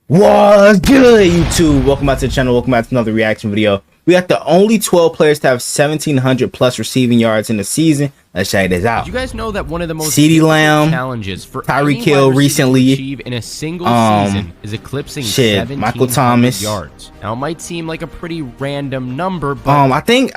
What's good, YouTube? Welcome back to the channel. Welcome back to another reaction video. We got the only 12 players to have 1,700 plus receiving yards in the season. Let's check this out. Did you guys know that one of the most CeeDee Lamb, challenges for Tyreek Hill recently to achieve in a single season is eclipsing Michael Thomas yards? Now it might seem like a pretty random number, but I think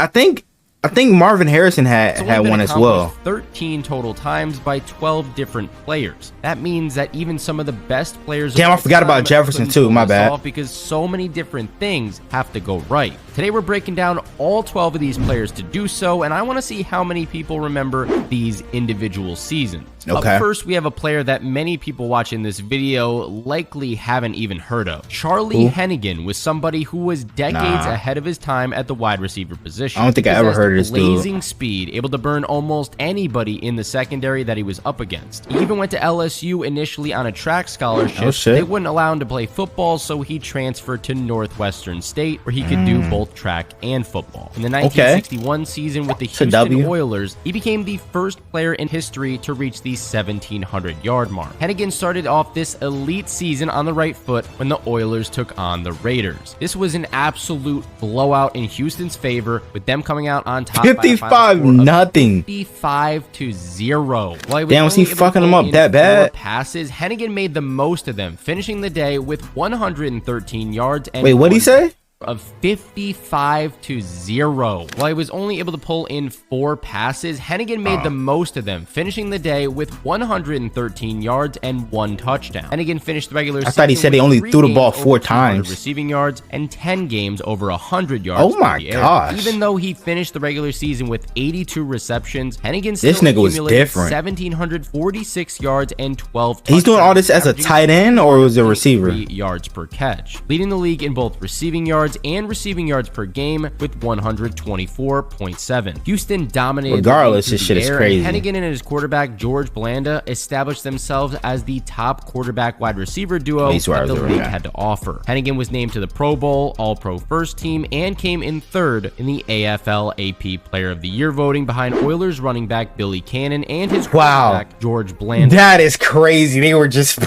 Marvin Harrison had one as well. 13 total times by 12 different players. That means that even some of the best players. Damn, I forgot about Jefferson too. My bad. Because so many different things have to go right. Today we're breaking down all 12 of these players to do so, and I want to see how many people remember these individual seasons. Okay. Up first, we have a player that many people watching this video likely haven't even heard of. Charlie Hennigan was somebody who was decades ahead of his time at the wide receiver position. I don't think I ever heard of this dude. Blazing speed, able to burn almost anybody in the secondary that he was up against. He even went to LSU initially on a track scholarship. Oh, shit. They wouldn't allow him to play football, so he transferred to Northwestern State, where he could do both track and football. In the 1961 season with the Houston Oilers, he became the first player in history to reach the 1,700-yard mark. Hennigan started off this elite season on the right foot when the Oilers took on the Raiders. This was an absolute blowout in Houston's favor, with them coming out on top 55-0. 55-0. Damn, was he fucking them up that bad? Passes. Hennigan made the most of them, finishing the day with 113 yards. And wait, what'd he say? Of 55-0. While he was only able to pull in 4 passes, Hennigan made the most of them, finishing the day with 113 yards and 1 touchdown. Hennigan finished the regular season. I thought he said he only threw the ball 4 times. Receiving yards and 10 games over 100 yards. Oh my gosh. Even though he finished the regular season with 82 receptions, Hennigan still this nigga was different. 1,746 yards and 12 touchdowns. He's doing all this as a tight end or was a receiver? Yards per catch, leading the league in both receiving yards and receiving yards per game with 124.7. Houston dominated. Regardless, this shit is crazy. Hennigan and his quarterback George Blanda established themselves as the top quarterback wide receiver duo that the league had to offer. Hennigan was named to the Pro Bowl, All-Pro First Team, and came in 3rd in the AFL AP Player of the Year voting behind Oilers running back Billy Cannon and his quarterback George Blanda. That is crazy. They were just they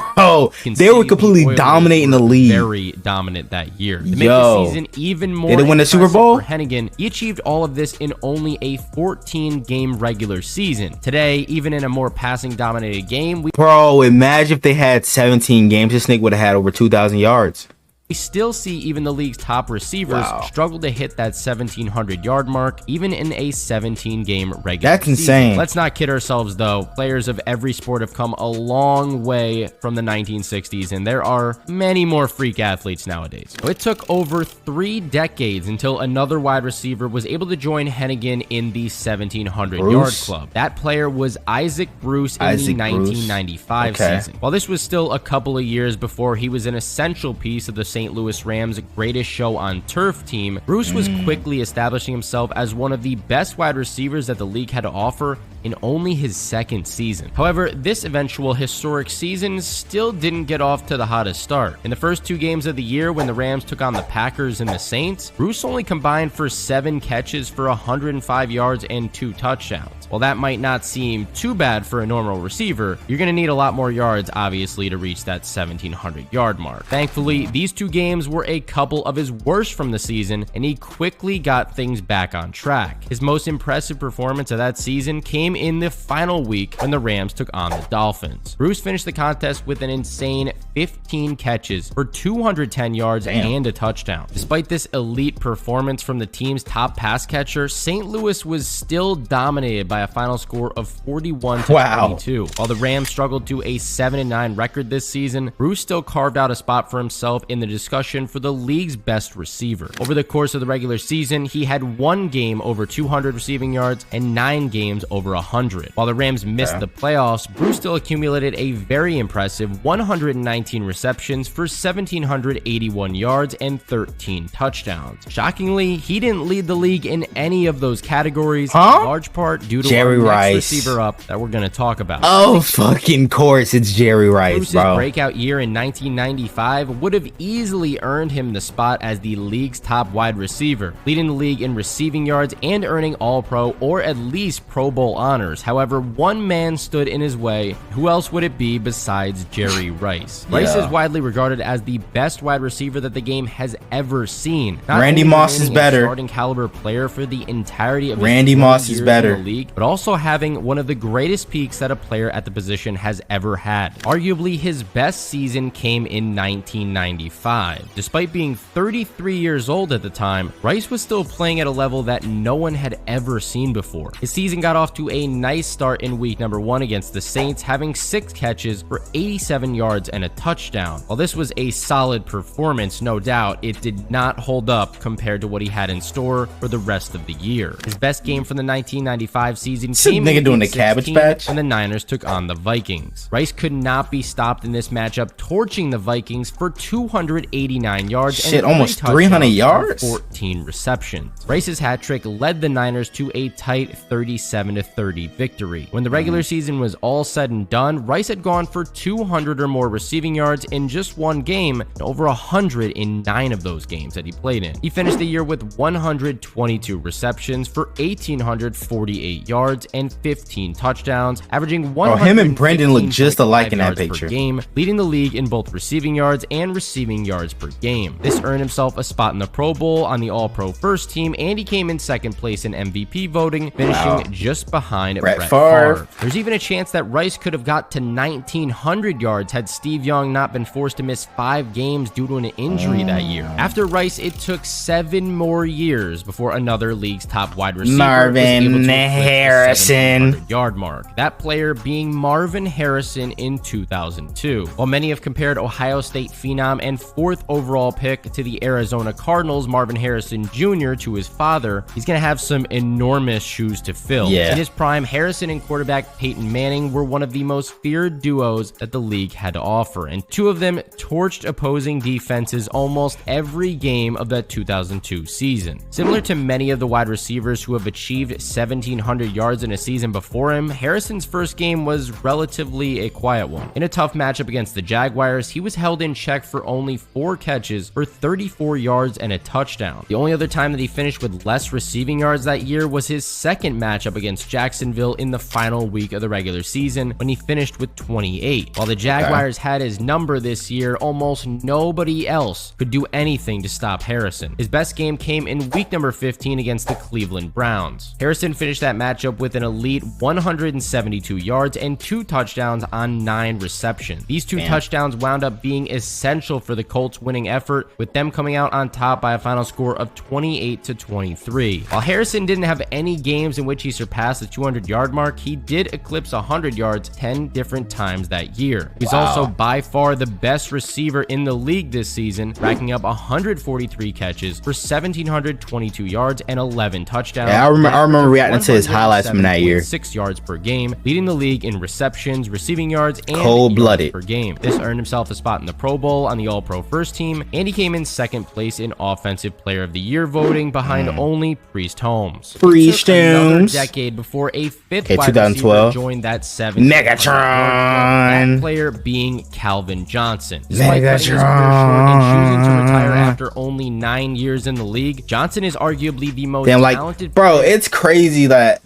were completely dominating the league. Very dominant that year. To make the season even more. Did it win the Super Bowl? For Hennigan, he achieved all of this in only a 14-game regular season. Today, even in a more passing-dominated game, bro, imagine if they had 17 games. This nigga would have had over 2,000 yards. We still see even the league's top receivers struggle to hit that 1,700-yard mark, even in a 17-game regular That's season. insane. Let's not kid ourselves, though. Players of every sport have come a long way from the 1960s, and there are many more freak athletes nowadays. It took over 3 decades until another wide receiver was able to join Hennigan in the 1,700-yard club. That player was Isaac Bruce in the 1995 season. While this was still a couple of years before he was an essential piece of the St. Louis Rams' greatest show on turf team, Bruce was quickly establishing himself as one of the best wide receivers that the league had to offer in only his 2nd season. However, this eventual historic season still didn't get off to the hottest start. In the first 2 games of the year, when the Rams took on the Packers and the Saints, Bruce only combined for 7 catches for 105 yards and 2 touchdowns. While that might not seem too bad for a normal receiver, you're going to need a lot more yards, obviously, to reach that 1,700-yard mark. Thankfully, these 2 games were a couple of his worst from the season, and he quickly got things back on track. His most impressive performance of that season came in the final week when the Rams took on the Dolphins. Bruce finished the contest with an insane 15 catches for 210 yards and a touchdown. Despite this elite performance from the team's top pass catcher, St. Louis was still dominated by a final score of 41-22. While the Rams struggled to a 7-9 record this season, Bruce still carved out a spot for himself in the discussion for the league's best receiver. Over the course of the regular season, he had 1 game over 200 receiving yards and 9 games over 100. While the Rams missed the playoffs, Bruce still accumulated a very impressive 119 receptions for 1,781 yards and 13 touchdowns. Shockingly, he didn't lead the league in any of those categories, in large part due to Jerry our Rice next receiver up that we're going to talk about. Oh, fucking course, it's Jerry Rice, Bruce's breakout year in 1995 would have easily earned him the spot as the league's top wide receiver, leading the league in receiving yards and earning All-Pro or at least Pro Bowl honors honors. However, one man stood in his way. Who else would it be besides Jerry Rice? Rice is widely regarded as the best wide receiver that the game has ever seen. Not Randy only Moss is remaining a better. starting caliber player for the entirety of his Randy 20 Moss is years better. in the league, but also having one of the greatest peaks that a player at the position has ever had. Arguably, his best season came in 1995. Despite being 33 years old at the time, Rice was still playing at a level that no one had ever seen before. His season got off to a nice start in week number 1 against the Saints, having 6 catches for 87 yards and a touchdown. While this was a solid performance, no doubt, it did not hold up compared to what he had in store for the rest of the year. His best game from the 1995 season came nigga in doing Week the Cabbage 16 Patch? when the Niners took on the Vikings. Rice could not be stopped in this matchup, torching the Vikings for 289 yards Shit, and almost 3 300 touchdowns yards? on 14 receptions. Rice's hat trick led the Niners to a tight 37-30 victory. When the regular season was all said and done, Rice had gone for 200 or more receiving yards in just one game and over 100 in 9 of those games that he played in. He finished the year with 122 receptions for 1,848 yards and 15 touchdowns, averaging 100. Him and Brendan look just alike in that per picture. game, leading the league in both receiving yards and receiving yards per game. This earned himself a spot in the Pro Bowl on the All-Pro first team, and he came in second place in MVP voting, finishing just behind Brett Favre. There's even a chance that Rice could have got to 1,900 yards had Steve Young not been forced to miss 5 games due to an injury that year. After Rice, it took 7 more years before another league's top wide receiver Marvin was able to Harrison. 700-yard mark. That player being Marvin Harrison in 2002. While many have compared Ohio State phenom and 4th overall pick to the Arizona Cardinals, Marvin Harrison Jr. to his father, he's going to have some enormous shoes to fill. Yeah. In his prime, Harrison and quarterback Peyton Manning were one of the most feared duos that the league had to offer, and 2 of them torched opposing defenses almost every game of that 2002 season. Similar to many of the wide receivers who have achieved 1,700 yards in a season before him, Harrison's first game was relatively a quiet one. In a tough matchup against the Jaguars, he was held in check for only 4 catches for 34 yards and a touchdown. The only other time that he finished with less receiving yards that year was his second matchup against Jacksonville in the final week of the regular season, when he finished with 28. While the Jaguars had his number this year, almost nobody else could do anything to stop Harrison. His best game came in week number 15 against the Cleveland Browns. Harrison finished that matchup with an elite 172 yards and 2 touchdowns on 9 receptions. These 2 touchdowns wound up being essential for the Colts' winning effort, with them coming out on top by a final score of 28-23. While Harrison didn't have any games in which he surpassed the 200-yard mark, he did eclipse 100 yards 10 different times that year. He's also by far the best receiver in the league this season, racking up 143 catches for 1,722 yards and 11 touchdowns. Yeah, I remember reacting to his highlights from that year. 6 yards per game, leading the league in receptions, receiving yards, and Cold-blooded yards per game. This earned himself a spot in the Pro Bowl on the All-Pro first team, and he came in second place in Offensive Player of the Year voting, behind only Priest Holmes. Priest It took another Holmes. decade before a 5th Okay, wide 2012. receiver joined that 7th. Megatron. That player being Calvin Johnson. Despite cutting his career short and choosing to retire after only 9 years in the league, Johnson is arguably the most talented. Bro, it's crazy that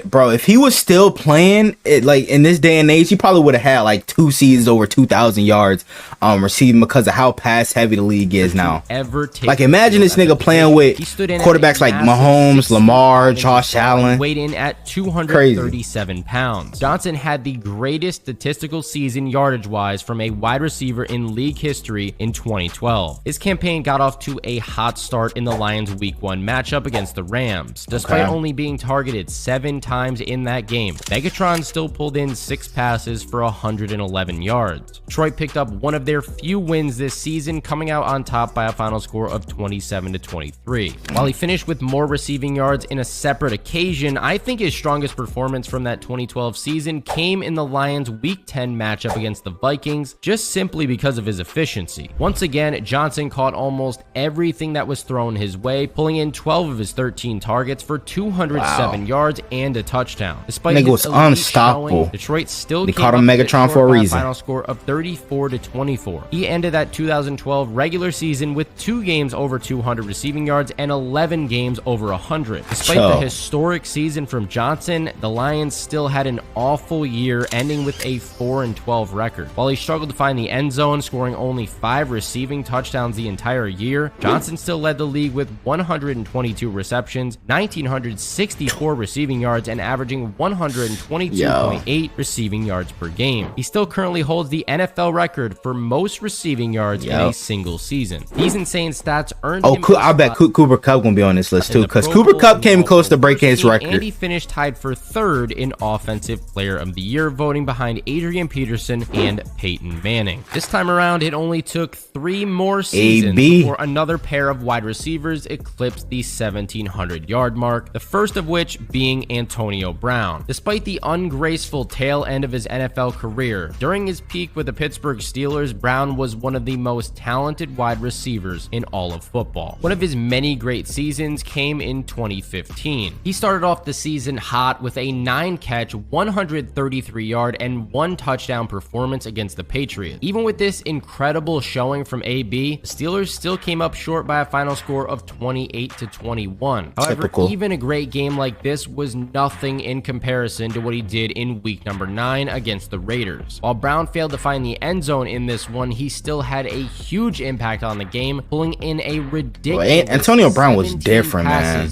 bro, if he was still playing it, like in this day and age, he probably would have had like 2 seasons over 2,000 yards receiving, because of how pass heavy the league is now. Like, imagine this nigga playing with quarterbacks like Mahomes, Lamar, Josh Allen. Weighed in at 237 pounds. Johnson had the greatest statistical season yardage-wise from a wide receiver in league history in 2012. His campaign got off to a hot start in the Lions' Week 1 matchup against the Rams. Despite only being targeted 7 times in that game, Megatron still pulled in 6 passes for 111 yards. Detroit picked up one of their few wins this season, coming out on top by a final score of 27-23. While he finished with more receiving yards in a separate occasion, I think his strongest performance from that 2012 season came in the Lions' Week 10 matchup against the Vikings, just simply because of his efficiency. Once again, Johnson caught almost everything that was thrown his way, pulling in 12 of his 13 targets for 207 yards and a touchdown. Despite Nigga his was elite unstoppable. showing, Detroit still They came called him up Megatron short for a by reason. Final score of 34-24. He ended that 2012 regular season with 2 games over 200 receiving yards and 11 games over 100. Despite the historic season from Johnson, season, the Lions still had an awful year, ending with a 4-12 record. While he struggled to find the end zone, scoring only 5 receiving touchdowns the entire year, Johnson still led the league with 122 receptions, 1,964 receiving yards, and averaging 122.8 receiving yards per game. He still currently holds the NFL record for most receiving yards in a single season. These insane stats earned him I bet Cooper Kupp gonna be on this list too, because Cooper Kupp came close to breaking his record. And he finished tied for 3rd in Offensive Player of the Year voting behind Adrian Peterson and Peyton Manning. This time around, it only took 3 more seasons before another pair of wide receivers eclipsed the 1,700-yard mark, the first of which being Antonio Brown. Despite the ungraceful tail end of his NFL career, during his peak with the Pittsburgh Steelers, Brown was one of the most talented wide receivers in all of football. One of his many great seasons came in 2015. He started off the season hot with a 9-catch, 133-yard, and 1 touchdown performance against the Patriots. Even with this incredible showing from AB, the Steelers still came up short by a final score of 28-21. However, even a great game like this was nothing in comparison to what he did in week number 9 against the Raiders. While Brown failed to find the end zone in this one, he still had a huge impact on the game, pulling in a ridiculous Antonio Brown was different, man.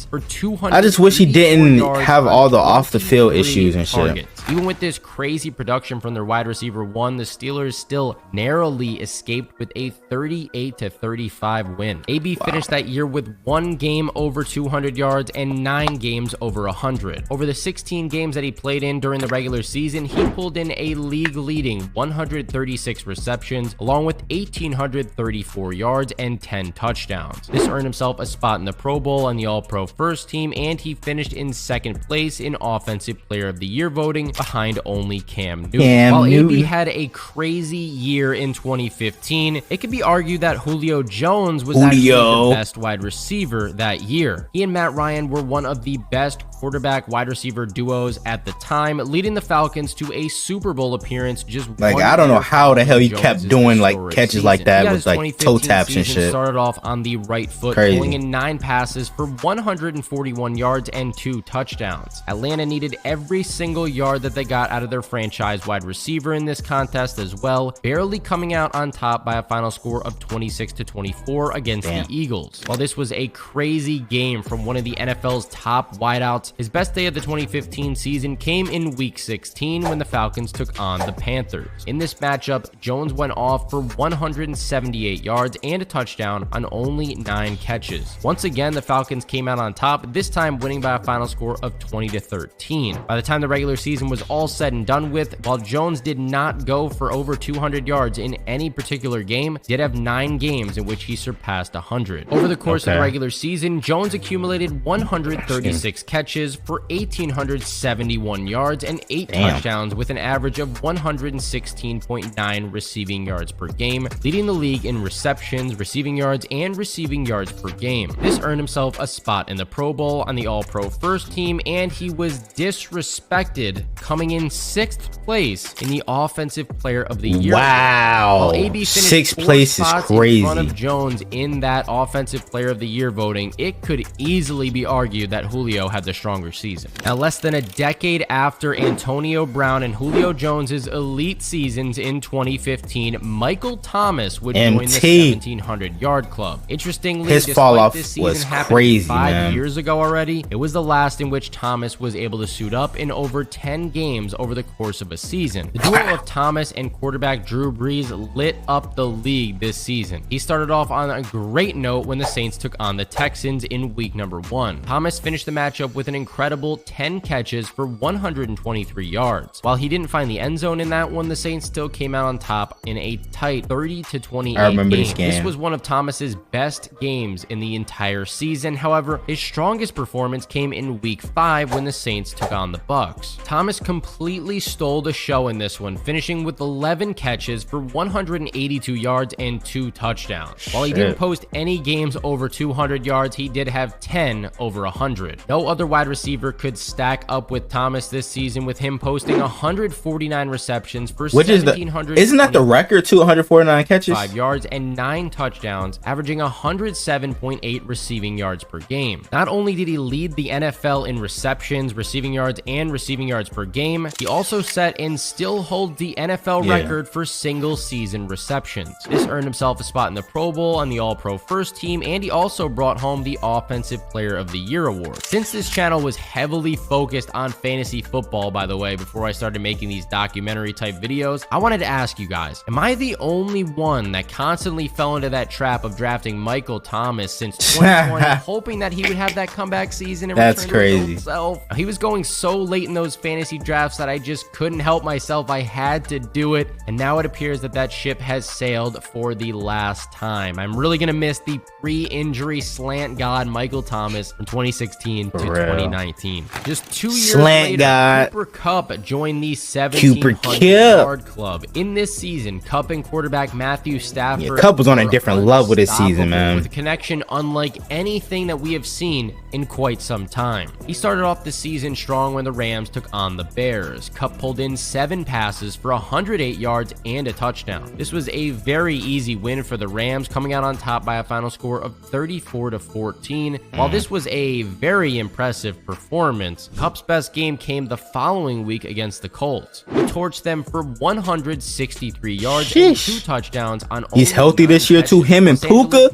I just wish he didn't have all the off-the-field issues and shit. Even with this crazy production from their wide receiver 1, the Steelers still narrowly escaped with a 38-35 win. AB finished that year with 1 game over 200 yards and 9 games over 100. Over the 16 games that he played in during the regular season, he pulled in a league-leading 136 receptions, along with 1,834 yards and 10 touchdowns. This earned himself a spot in the Pro Bowl on the All-Pro First Team, and he finished in 2nd place in Offensive Player of the Year voting, behind only Cam Newton. While AB had a crazy year in 2015, it could be argued that Julio Jones was actually the best wide receiver that year. He and Matt Ryan were one of the best quarterback wide receiver duos at the time, leading the Falcons to a Super Bowl appearance just I don't know how the hell he kept doing catches like that with toe taps and shit. Started off on the right foot, pulling in 9 passes for 141 yards and 2 touchdowns. Atlanta needed every single yard that they got out of their franchise wide receiver in this contest as well, barely coming out on top by a final score of 26-24 against the Eagles. While this was a crazy game from one of the NFL's top wideouts, his best day of the 2015 season came in week 16 when the Falcons took on the Panthers. In this matchup, Jones went off for 178 yards and a touchdown on only 9 catches. Once again, the Falcons came out on top, this time winning by a final score of 20-13. By the time the regular season was all said and done with, while Jones did not go for over 200 yards in any particular game, he did have 9 games in which he surpassed 100. Over the course of the regular season, Jones accumulated 136 catches for 1,871 yards and 8 touchdowns with an average of 116.9 receiving yards per game, leading the league in receptions, receiving yards, and receiving yards per game. This earned himself a spot in the Pro Bowl on the All-Pro First Team, and he was disrespected, coming in 6th place in the Offensive Player of the Year. Wow. While AB finished 6th place is crazy. in front of Jones in that Offensive Player of the Year voting, it could easily be argued that Julio had the stronger season. Now, less than a decade after Antonio Brown and Julio Jones's elite seasons in 2015, Michael Thomas would join the 1,700-yard club. Interestingly, his fall off was crazy, 5 years ago already, it was the last in which Thomas was able to suit up in over 10 games over the course of a season. The duo of Thomas and quarterback Drew Brees lit up the league this season. He started off on a great note when the Saints took on the Texans in week number 1. Thomas finished the matchup with an incredible 10 catches for 123 yards. While he didn't find the end zone in that one, the Saints still came out on top in a tight 30-28 I remember game. this game. This was one of Thomas's best games in the entire season. However, his strongest performance came in week 5 when the Saints took on the Bucs. Thomas completely stole the show in this one, finishing with 11 catches for 182 yards and 2 touchdowns. While he didn't post any games over 200 yards, he did have 10 over 100. No other wide wide receiver could stack up with Thomas this season, with him posting 149 receptions for which is isn't that the record too? 149 catches, 5 yards and 9 touchdowns, averaging 107.8 receiving yards per game. Not only did he lead the NFL in receptions, receiving yards, and receiving yards per game, he also set and still holds the NFL record for single season receptions. This earned himself a spot in the Pro Bowl on the All-Pro First Team, and he also brought home the Offensive Player of the Year award. Since this channel was heavily focused on fantasy football, by the way, before I started making these documentary type videos, I wanted to ask you guys, am I the only one that constantly fell into that trap of drafting Michael Thomas since 2020, hoping that he would have that comeback season and that's return to his crazy. old self? He was going so late in those fantasy drafts that I just couldn't help myself. I had to do it, and now it appears that that ship has sailed for the last time. I'm really gonna miss the pre-injury slant god Michael Thomas from 2016 to 2019. Just 2 years Slant later, god. Cooper Kupp joined the 1,700-yard club. In this season, Kupp and quarterback Matthew Stafford. Yeah, Kupp was on a different level this season, man. With a connection unlike anything that we have seen in quite some time. He started off the season strong when the Rams took on the Bears. Kupp pulled in 7 passes for 108 yards and a touchdown. This was a very easy win for the Rams, coming out on top by a final score of 34-14. While this was a very impressive performance, Kupp's best game came the following week against the Colts. He torched them for 163 yards and 2 touchdowns on He's healthy this year too, him and Puka.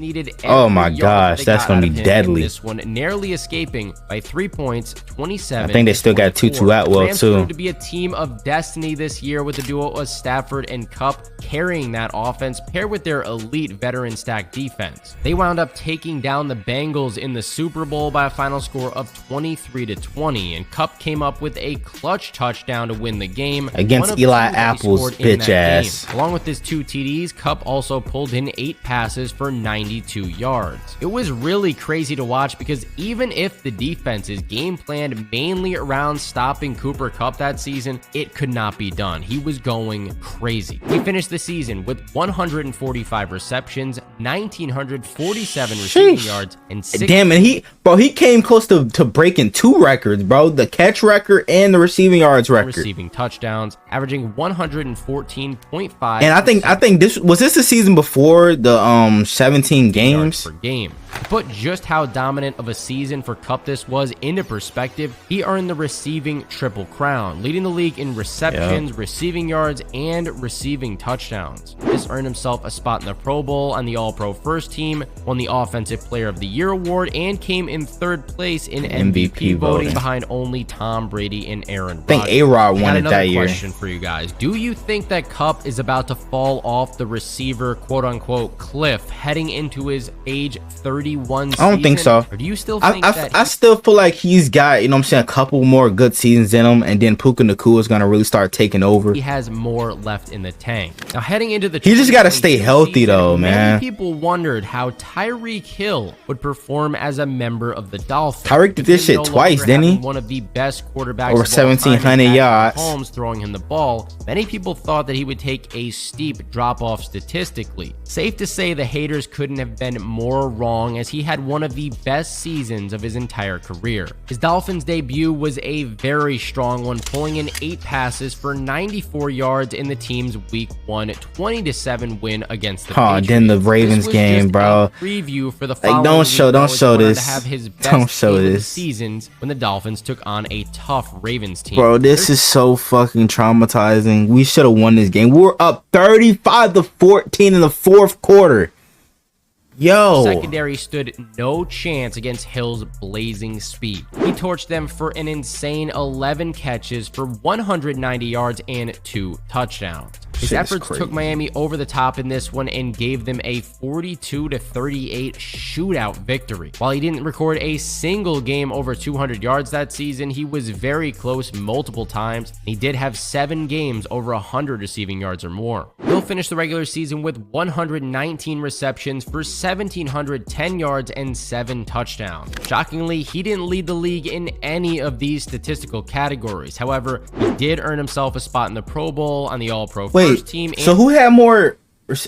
Oh my gosh, that's gonna be deadly. This one narrowly escaping by 3 points, 27. I think they still got Tutu Atwell Rams too. proved to be a team of destiny this year, with the duo of Stafford and Kupp carrying that offense, paired with their elite veteran stacked defense. They wound up taking down the Bengals in the Super Bowl by a final score of 23-20, and Kupp came up with a clutch touchdown to win the game against Eli Apple's bitch ass. Along with his 2 TDs, Kupp also pulled in 8 passes for 92 yards. It was really crazy to watch, because even if the defense is game planned mainly around stopping Cooper Kupp that season, it could not be done. He was going crazy. He finished the season with 145 receptions, 1,947 receiving yards, and 6. Damn, and he came close to breaking 2 records, bro. The catch record and the receiving yards record. Receiving touchdowns, averaging 114.5. And I think this was the season before the 17 games per game. To put just how dominant of a season for Kupp this was into perspective, he earned the receiving triple crown, leading the league in receptions, receiving yards, and receiving touchdowns. This earned himself a spot in the Pro Bowl on the All-Pro First Team, won the Offensive Player of the Year award, and came in 3rd place in MVP voting behind only Tom Brady and Aaron Rodgers. I think A-Rod won it that year. Question for you guys: do you think that Kupp is about to fall off the receiver quote-unquote cliff heading into his age 31 season? I don't think so. Or do you still think I still feel like he's got, you know what I'm saying, a couple more good seasons in him, and then Puka Nacua is going to really start taking over. He has more left in the tank. Now, heading into the he just got to stay healthy though, man. Many people wondered how Tyreek Hill would perform as a member of the Dolphins. Tyreek did this shit twice, didn't he? One of the best quarterbacks over 1,700 yards. Holmes throwing him the ball. Many people thought that he would take a steep drop off statistically. Safe to say the haters couldn't have been more wrong, as he had one of the best seasons of his entire career. His Dolphins debut was a very strong one, pulling in 8 passes for 94 yards in the team's Week 1 20-7 win against the Patriots. Then the Ravens game, bro. Preview for the like, don't show this. Have his best don't show this. Seasons when the Dolphins took on a tough Ravens team. Bro, this is so fucking traumatizing. We should have won this game. We were up 35-14 in the 4th quarter. Yo. Secondary stood no chance against Hill's blazing speed. He torched them for an insane 11 catches for 190 yards and 2 touchdowns. His efforts took Miami over the top in this one and gave them a 42-38 shootout victory. While he didn't record a single game over 200 yards that season, he was very close multiple times. He did have 7 games over 100 receiving yards or more. He'll finish the regular season with 119 receptions for 1,710 yards and 7 touchdowns. Shockingly, he didn't lead the league in any of these statistical categories. However, he did earn himself a spot in the Pro Bowl on the All-Pro First Team. So who had more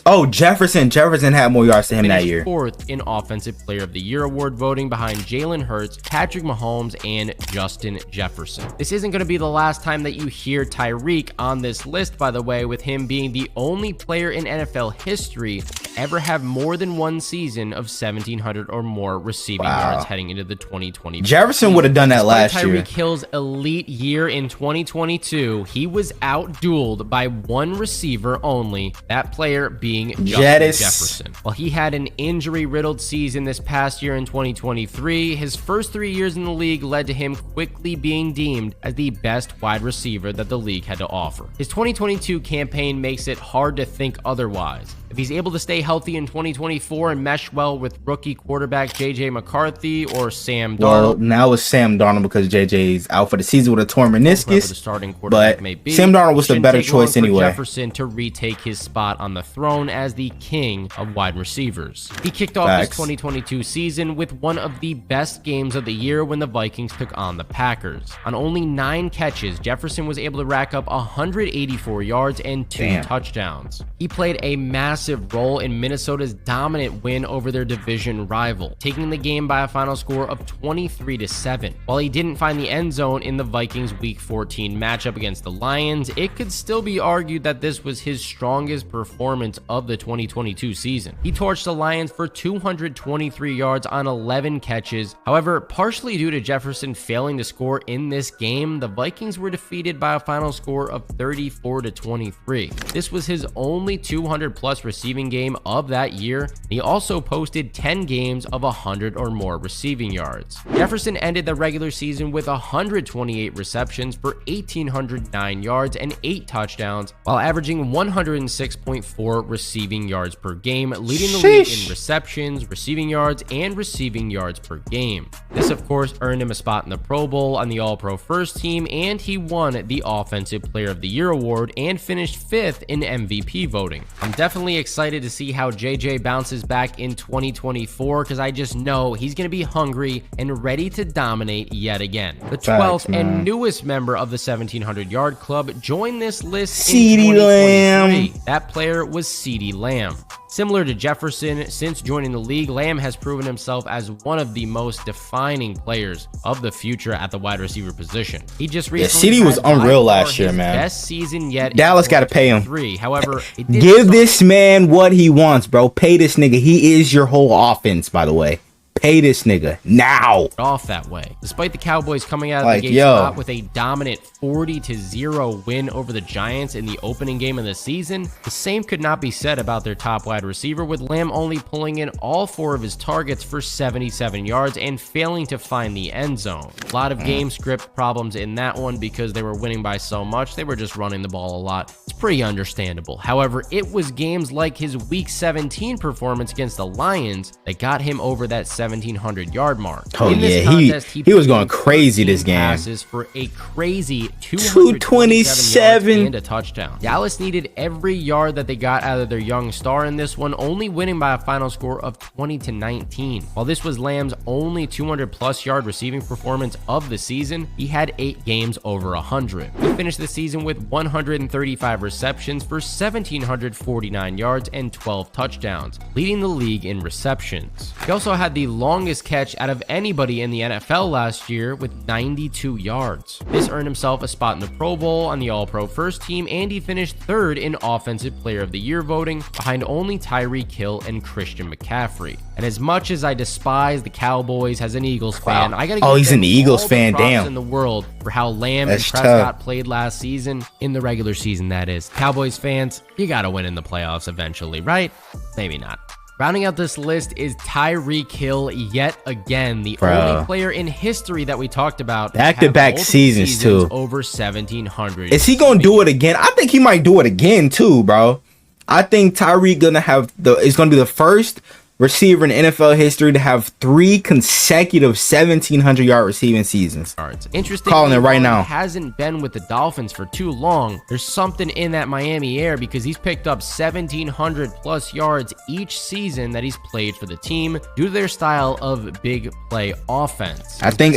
Oh, Jefferson had more yards than him that year. Fourth in Offensive Player of the Year award voting behind Jalen Hurts, Patrick Mahomes, and Justin Jefferson. This isn't going to be the last time that you hear Tyreek on this list, by the way, with him being the only player in NFL history to ever have more than one season of 1,700 or more receiving yards heading into the 2020. Jefferson would have done that last year. Tyreek Hill's elite year in 2022, he was outdueled by one receiver only, that player being Justin Jefferson. While he had an injury-riddled season this past year in 2023, his first 3 years in the league led to him quickly being deemed as the best wide receiver that the league had to offer. His 2022 campaign makes it hard to think otherwise. If he's able to stay healthy in 2024 and mesh well with rookie quarterback J.J. McCarthy or Sam Darnold. Well, now it's Sam Darnold because J.J.'s out for the season with a torn meniscus. The starting quarterback may be. Sam Darnold was the better choice anyway. Jefferson to retake his spot on the throne as the king of wide receivers. He kicked off his 2022 season with one of the best games of the year when the Vikings took on the Packers. On only 9 catches, Jefferson was able to rack up 184 yards and 2 touchdowns. He played a massive role in Minnesota's dominant win over their division rival, taking the game by a final score of 23-7. While he didn't find the end zone in the Vikings Week 14 matchup against the Lions, it could still be argued that this was his strongest performance of the 2022 season. He torched the Lions for 223 yards on 11 catches. However, partially due to Jefferson failing to score in this game, the Vikings were defeated by a final score of 34-23. This was his only 200-plus receiving game of that year. He also posted 10 games of 100 or more receiving yards. Jefferson ended the regular season with 128 receptions for 1,809 yards and 8 touchdowns, while averaging 106.4 receiving yards per game, leading the league in receptions, receiving yards, and receiving yards per game. This, of course, earned him a spot in the Pro Bowl on the All-Pro First Team, and he won the Offensive Player of the Year award and finished 5th in MVP voting. I'm definitely excited to see how JJ bounces back in 2024 because I just know he's going to be hungry and ready to dominate yet again. The 12th and newest member of the 1,700-yard club joined this list in 2023. That player was CeeDee Lamb. Similar to Jefferson, since joining the league, Lamb has proven himself as one of the most defining players of the future at the wide receiver position. He just recently CeeDee was unreal last year, man. Best season yet. Dallas got to pay him. However, give this man what he wants, bro. Pay this nigga. He is your whole offense, by the way. Pay this nigga now. Off that way. Despite the Cowboys coming out of the gate spot with a dominant 40-0 win over the Giants in the opening game of the season, the same could not be said about their top wide receiver, with Lamb only pulling in all 4 of his targets for 77 yards and failing to find the end zone. A lot of game script problems in that one because they were winning by so much. They were just running the ball a lot. It's pretty understandable. However, it was games like his Week 17 performance against the Lions that got him over that 1,700-yard mark. Oh yeah, contest, he was going crazy this game. Passes for a crazy 227 and a touchdown. Dallas needed every yard that they got out of their young star in this one, only winning by a final score of 20-19. While this was Lamb's only 200-plus yard receiving performance of the season, he had 8 games over 100. He finished the season with 135 receptions for 1,749 yards and 12 touchdowns, leading the league in receptions. He also had the longest catch out of anybody in the NFL last year with 92 yards. This earned himself a spot in the Pro Bowl on the All-Pro First Team, and he finished 3rd in Offensive Player of the Year voting behind only Tyreek Hill and Christian McCaffrey. And as much as I despise the Cowboys as an Eagles fan, I gotta give he's an Eagles fan, damn. In the world for how Lamb and Prescott played last season, in the regular season that is. Cowboys fans, you gotta win in the playoffs eventually, right? Maybe not. Rounding out this list is Tyreek Hill yet again, the only player in history that we talked about back-to-back seasons too. Over 1,700. Is he gonna do it again? I think he might do it again too, bro. I think Tyreek gonna have is gonna be the first receiver in NFL history to have 3 consecutive 1,700-yard receiving seasons. Interesting. Calling it right now. Hasn't been with the Dolphins for too long. There's something in that Miami air because he's picked up 1,700 plus yards each season that he's played for the team due to their style of big play offense. I think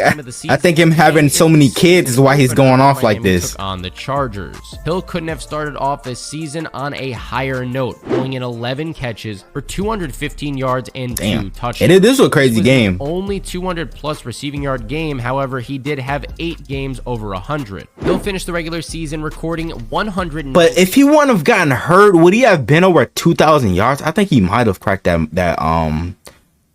him having so many kids is why he's going off like this. Took on the Chargers. Hill couldn't have started off this season on a higher note, pulling in 11 catches for 215 yards and 2 touchdowns. This was a crazy game. Only 200 plus receiving yard game. However, he did have 8 games over 100. He'll finish the regular season recording 100. But if he wouldn't have gotten hurt, would he have been over 2,000 yards? I think he might have cracked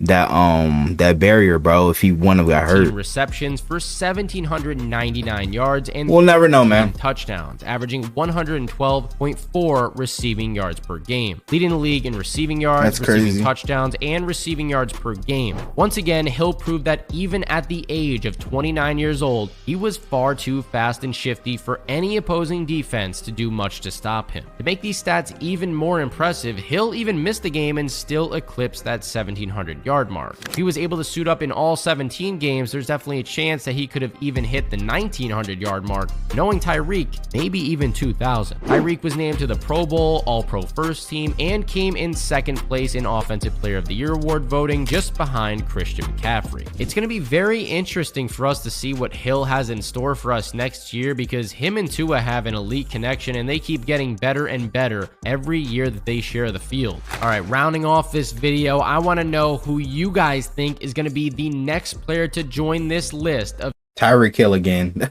that barrier, bro, if he wouldn't have got hurt. Receptions for 1,799 yards and we'll never know, man. Touchdowns, averaging 112.4 receiving yards per game, leading the league in receiving yards, receiving touchdowns, and receiving yards per game. Once again, Hill proved that even at the age of 29 years old, he was far too fast and shifty for any opposing defense to do much to stop him. To make these stats even more impressive, Hill even missed the game and still eclipsed that 1,700 yard mark. If he was able to suit up in all 17 games, there's definitely a chance that he could have even hit the 1,900 yard mark, knowing Tyreek, maybe even 2,000. Tyreek was named to the Pro Bowl, All-Pro First Team, and came in second place in Offensive Player of the Year award voting, just behind Christian McCaffrey. It's going to be very interesting for us to see what Hill has in store for us next year because him and Tua have an elite connection and they keep getting better and better every year that they share the field. All right, rounding off this video, I want to know who you guys think is going to be the next player to join this list of Tyreek Hill again.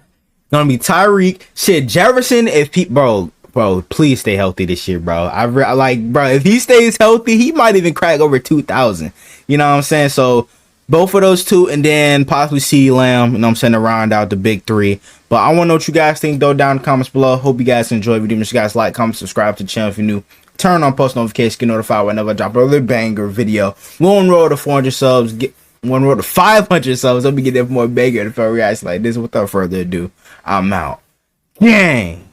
Gonna be Tyreek. Shit, Jefferson. If he, bro, please stay healthy this year, bro. I like, bro. If he stays healthy, he might even crack over 2,000. You know what I'm saying? So both of those two, and then possibly CeeDee Lamb. You know what I'm saying, to round out the big 3. But I want to know what you guys think, though, down in the comments below. Hope you guys enjoyed the video. Make sure you guys like, comment, subscribe to the channel if you're new. Turn on post notifications, get notified whenever I drop another banger video. We're on road to 400 subs. We're on road to 500 subs. I'll be getting more banger NFL reactions like this. Without further ado, I'm out. Gang.